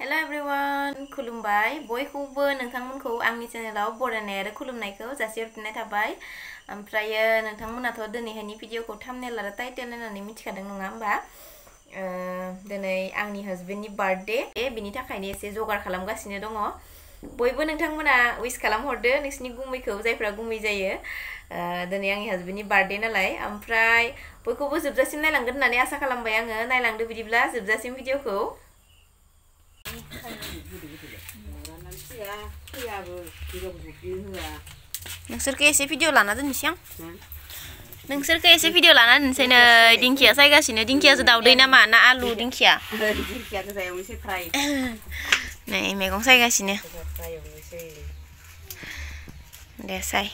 Hello everyone, खुलुमबाय बयखौबो नोंथांमोनखौ आंनि चेनेलाव बरायनाय आरो खुलुमनायखौ जासिहरफिननाय थाबाय। ओमफ्रायो नोंथांमोनाथ' दिनैहायनि भिडिअखौ थाम्बनेल आरो टाइटेल नायनानै मिथिखादों नङा होमबा? दिनै आंनि हाजबेन्डनि बार्थडे, बिनि थाखायनो एसे जगार खालामगासिनो दङ। बयबो नोंथांमोना उइस खालामहरदो नोंसिनि गुमैखौ जायफ्रा गुमै जायो। दिनै आंनि हाजबेन्डनि बार्थडे नालाय, ओमफ्राय बयखौबो जोबजासिम नायलांगोन होननानै आसा खालामबाय आङो। नायलांदो बिदिब्ला जोबजासिम भिडिअखौ। नोंसोरखौ एसे भिडिअ लाना दोननोसै आं। नोंसोरखौ एसे भिडिअ लाना दोननोसै नै दिंखिया सायगासिनो। दिंखियाजों दाउदै नामा ना आलु दिंखिया? नै मैगं सायगासिनो। दे साय।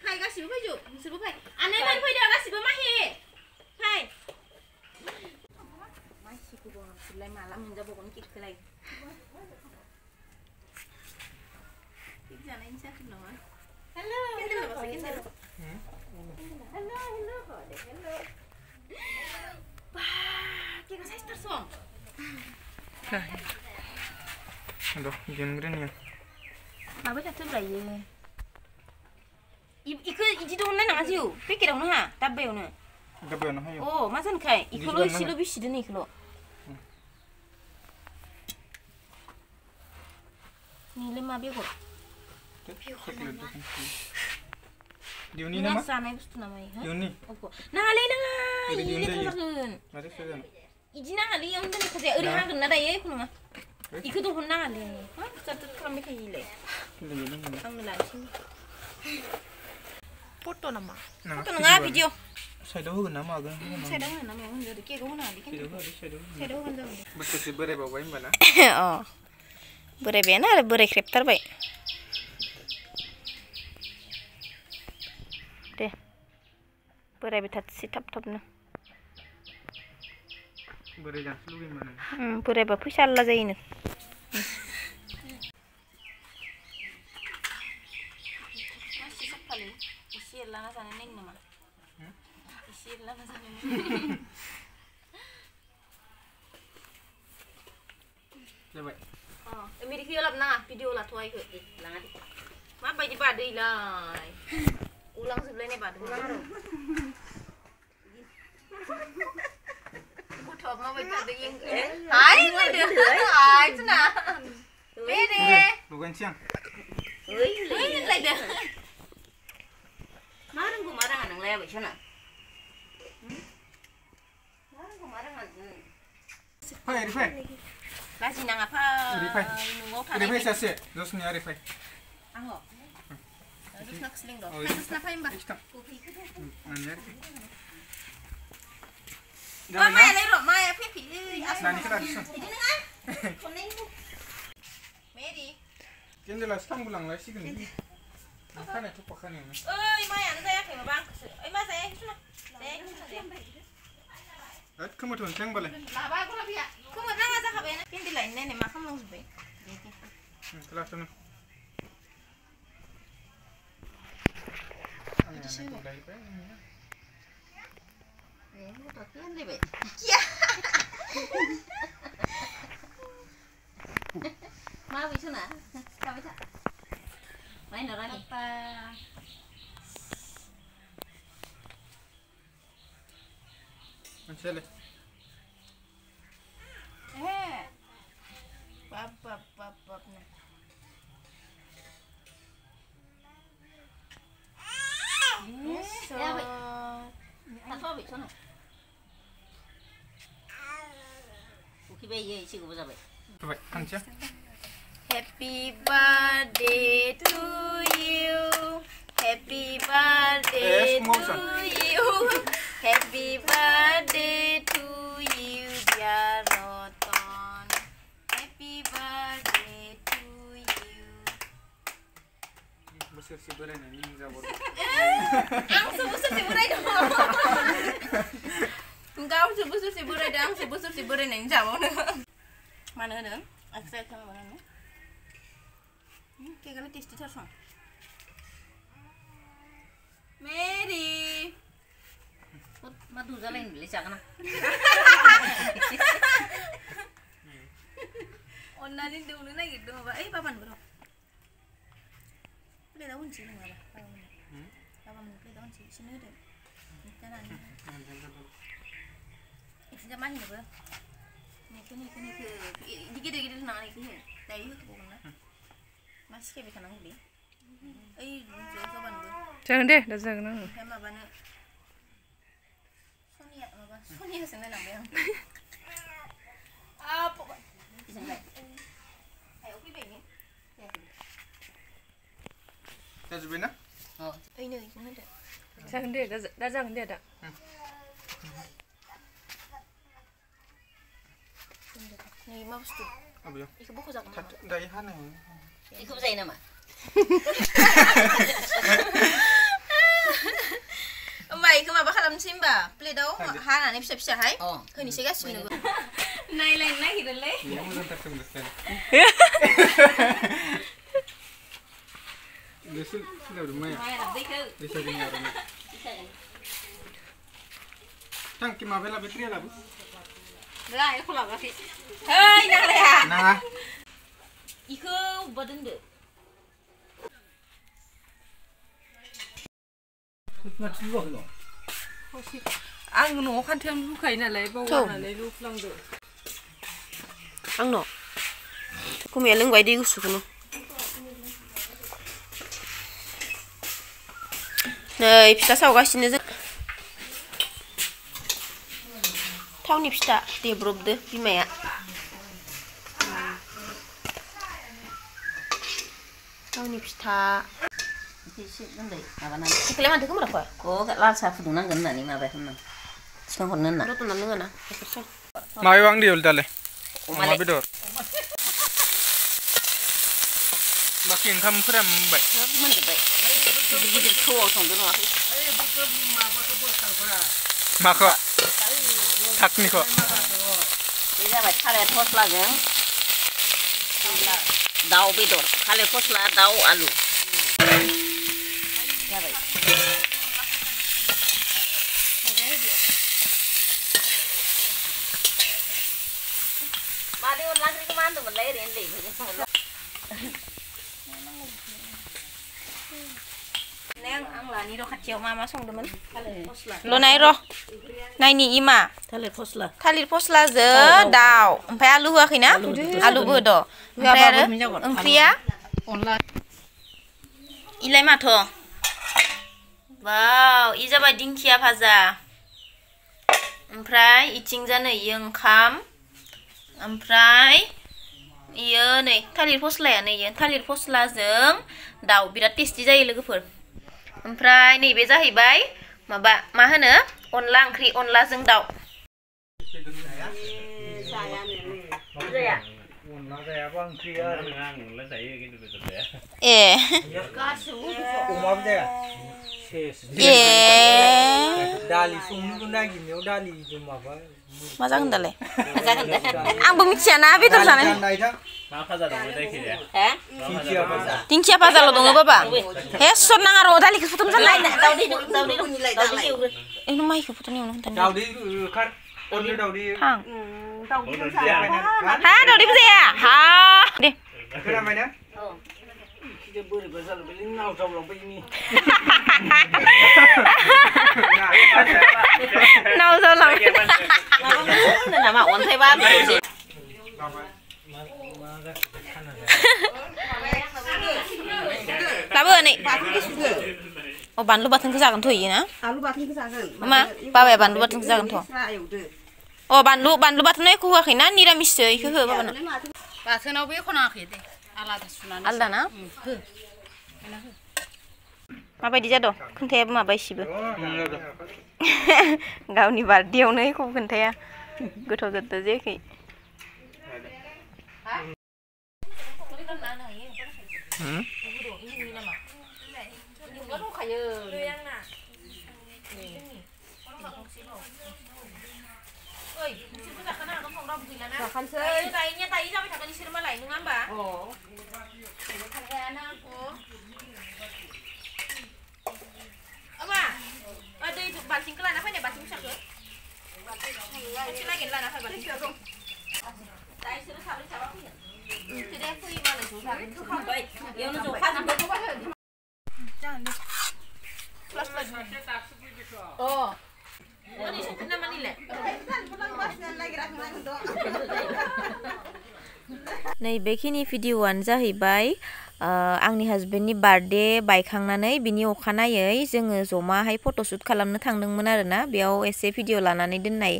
फाय गासिबो फैजो नोंसोरबो फाय। आनै मोन फैदो गासिबो माहि। फाय। मानसिखौबो नोंसोरलाय माला मोनजाबावगोन केकखौलाय? केक जानायनि जाथों नामा? हेलौ केन्डेल लाबासै केन्डेल। Hello hello hello. बा केकआ साइसथारसं। Aduh, jangan gini ya. माबाय थाथोब्रा इयो। इखो इदि दहननाय नङा जिउ पेकेटावनो हा दाब्बायावनो। दाब्बायावनो हायो। अ मा जानखाय इखौल' इसेल' बिसिदो नै इखौल'। निले मा बेगर? Diuni nama? जानाय बुस्थु नामा इयो? Diuni. नाङालै नाङा इयो लेथ्रा जागोन। Mari saya. इदि नाङालै इयावनो दोननायखौ जाया ओरै हागोन ना दायो एख' नङा। इखौ दहन नाङालै। मा जाथो खालामबाय थायो इलाय? आंनो लानोसै। फट' नामा? फट' नङा भिडिअ। साइडआव होगोन ना मागोन? साइडआव होनो ना मायाव होनदो केकआव होनो हादि केन्डेलखौ। साइडआव होगोन जागोन दे। बोसोरसे बोरायबावबाय होमबा ना? अ बोरायबायानो आरो बोरायख्रेबथारबाय। दे बोरायबाय थाथोंसै थाब थाबनो। बोराय जानोसो लुगैयोमोन आं। बोरायबा फैसा आल्ला जायोनो। मानसि साफालै एसे एरलाना जानो नायनो नामा? एसे एरलाना जानो नायनो। जाबाय। मेरिखौ लाबोनाङा भिडिअ लाथ'आ इखो लाङा दे। माबायदि बादैलाय उलांजोबलायनाय बादों आरो। गथ'आ माबायदि थादों हाय होनलायदो हाय जोंना मेरे लगायनोसै आं। ओइ होनलायदो। मा रोंगौ मा रोङा नोंलाय आबैसोना? मा रोंगौ मा रोङा नों? फै ओरै फै। लाजि नाङा फै न'आव थानाय। ओरै फै सासे जसनिया ओरै फै। आङो जसनाखौसो लिंदों। जसना फै होमबा। मायालाय र' माया फैफिनो नानिखौ लाखिसं। बिदि नङा खननायनि मेरि केन्डेलासो थांबोलांलायसिगोन खानाय थफा खानायावनो। ओइ मायानो जायाखै माबा आंखौसो ओइ मा जायाखै सुना जायाखै सुना जायाखै। होद खोमोरथ'नोसै होमबालाय। लाबा गलापिया खोमोर नाङा जाखाबायानो केन्डेल लायनो नायनाय मा खालामलांजोब्बाय। लाथ'नो। आंनियानो गलायबाय। होनलायबाय माबै सना थाबाय था नायनो रानि मोनसेयालाय बाब बाब बाब बाब नो थाथ'आबै सना उखैबाय इयो एसे गोबाव जाबाय। जाबाय खानसेया। Happy birthday to you. Happy birthday to you. Happy birthday to you, dear Roton. Happy birthday to you. बोसोरसे बोरायनायनि हिनजाव। आंसो बोसोरसे बोरायदों। गावसो बोसोरसे बोरायदों आंसो बोसोरसे बोरायनायनि जाबावनो। मानो होनो आखिर माबानो केकआलाय टेस्टिथारसं। मेरि Madu jalan beli jangan. Onnani dulu na gitu Mbak. Papan bro. Boleh daun sih enggak apa? Papan boleh daun sih sini deh. Jangan. Itu mana nih, Bro? Nih ke dikit-dikit nang nih. Tayo itu bukan. Masih kayak bisa nang beli. Coba Bro. Jangan deh, dah jangan. Sama bana. Sonia sana nang bayang. Apa? Ayo pergi ni. Dah sebina? Oh. Ini sana dah. Jangan deh, dah jangan deh dah. Ni mau tu. Apa ya? Iku buku zakam. Dari mana? Ikut saya nama. Mbak, iku mah bakal simba. Play daw, hana ni bisa hai. Oh. Kau ni segas sini. Nai lain nai kita leh. Ya, mungkin tak semestinya. Desul, sudah lumayan. Bisa dengar. Tang kima bela betri lah bu. Lah, aku lah kasih. Hei, nak ya. Nah, Iku badan deh. Ang no kan tiang lu kai na lai ba wa na lai lu flang do. Ang no. Aku meleng gua di gusu kuno. Nah, pista saw gas sini zek. Tahu ni pista dia brob deh, bima ya. Tahu ni pista. Isi nanti apa nanti? Iklim ada kamu apa? Oh, rasa fudungan kan nani mah bahkan. Sekarang konon na. Lu tuh nang na. mau uang dia udah le. Mau bidor. Makin kamu keren baik. Mana tu baik? Gigi tua orang tu nak. Maka tak nih kok. Dia baik kali tos lagi. Daun bidor. Kali tos lah daun alu. Ya baik. Mari orang lagi kemana tu? Mulai rendi. Neng ang lani ro kacau mama song demen. Kali tos lah. Lo nai ro. Nai ni ima. Kali tos lah. Thalir posla je daw. Oमफ्राय आलु होआखैना? आलुबो द'. ओमफ्राय आरो ओंख्रिया Online. इलाय माथो? वाव, E जाबाय दिंखिया भाजा. ओमफ्राय इथिंजा नै ओंखाम. ओमफ्राय इयो नै थालिर फस्लाया नै इयो थालिर फस्लाजों दाउ बिराद टेस्टि जायो लोगोफोर. ओमफ्राय नैबे जाहैबाय माबा मा होनो अनला ओंख्रि अनलाजों दाउ. Eh. Dali sungguh guna gini, dali itu apa? Masa kendale? Ang miथिया ना बेदर जानाय. दिंखिया भाजा ल' दङ बाबा. हे सर नाङा र' दालिखौ फुथुम जानाय. एनु माइखौ फुथुम एवनो खोन्थानो. Daudi kar, only daudi. थां. Ha दाउदैबो जाया. Ha Day. Kenapa ini? Dia beri besar, beli nau jauh lebih ini. Nau jauh lang. Nama on thay ba. Labu nih. Oh बानलु बाथोनखौ जागोनथ' इयो ना? आलु बाथोनखौ जागोन. मा बाबाया बानलु बाथोनखौ जागोनथ'. अ बानलु बाथोन एख' होआखैना निरामिससो इखौ हो बाबानो. बाथोनावबो एख' नाङाखै दे. आलादा सुनानै. आलदा ना? हो. माबायदि जादों? खोन्थायाबो माबा इसेबो. गावनि बार्थडेयावनो एख'बो खोन्थाया. गोथाव जादों जायाखै. Zaखानोसै. दायो जाबाय थागोन इसोर मालाय नङा होमबा? Ama, दै बाल्थिंखौ लाना फैनाय बाल्थिं फिसाखौ एसे नागिरना लाना फै बाल्थिं फिसाखौ दा इसोरो साब्रै साबा फैगोन बिसोरो फैयोबालाय ज' जागोन खांबाय बेयावनो जखाजोब्बाय जागोन दे अ मानि संफिन ना मानिलाय नैबेखिनि भिडिअ'आनो जाहैबाय आंनि हाजबेन्डनि बार्थडे बायखांनानै बिनि अखानायै जोङो जमाहाय फट'शुट खालामनो थांदोंमोन आरोना बेयाव एसे भिडिअ' लानानै दोननाय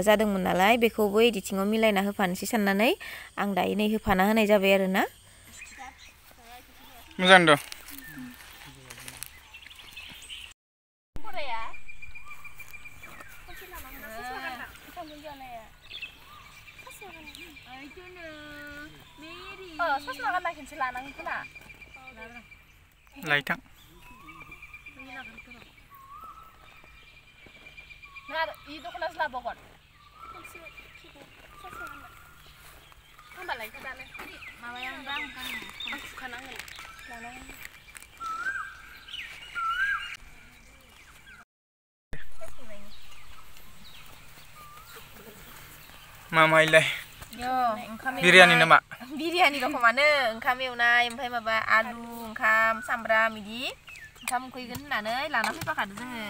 जादोंमोन नालाय बेखौबो एडिटिंआव मिलायना होफानोसै साननानै आं दायो नै होफाना होनाय जाबाय आरोना मोजां दं ससमा गानना खनसे लानांगोन ना लायथां आरो इ दख'नासो लाबावगोन होमबालाय दानो माबायावनोबा आं सुखानांगोन लानांगोन मा माइलाय ओंखाम बिरियानि नामा बिरियानि रखमानो ओंखाम एवनाय ओमफ्राय माबा आलु ओंखाम सामब्राम बिदि ओंखाम उखैगोन होननानै लाना फैफाखादो जोङो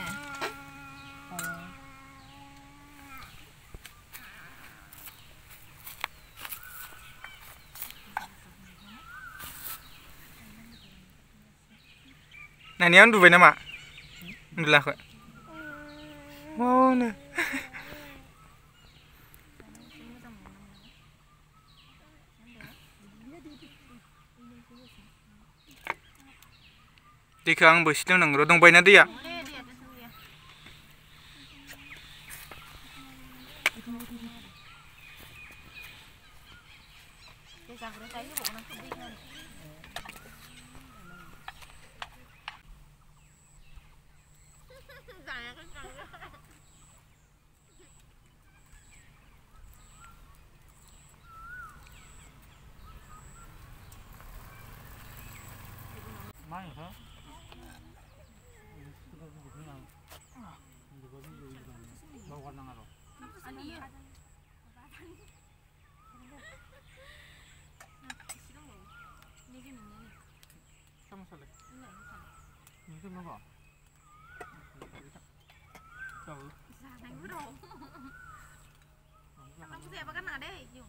नानिया उन्दुबाय नामा उन्दुलाखै मावनो दैखौ आंबो एसे लोंनांगौ र' दंबायना दैया Aku siapa kan ada? Yuk,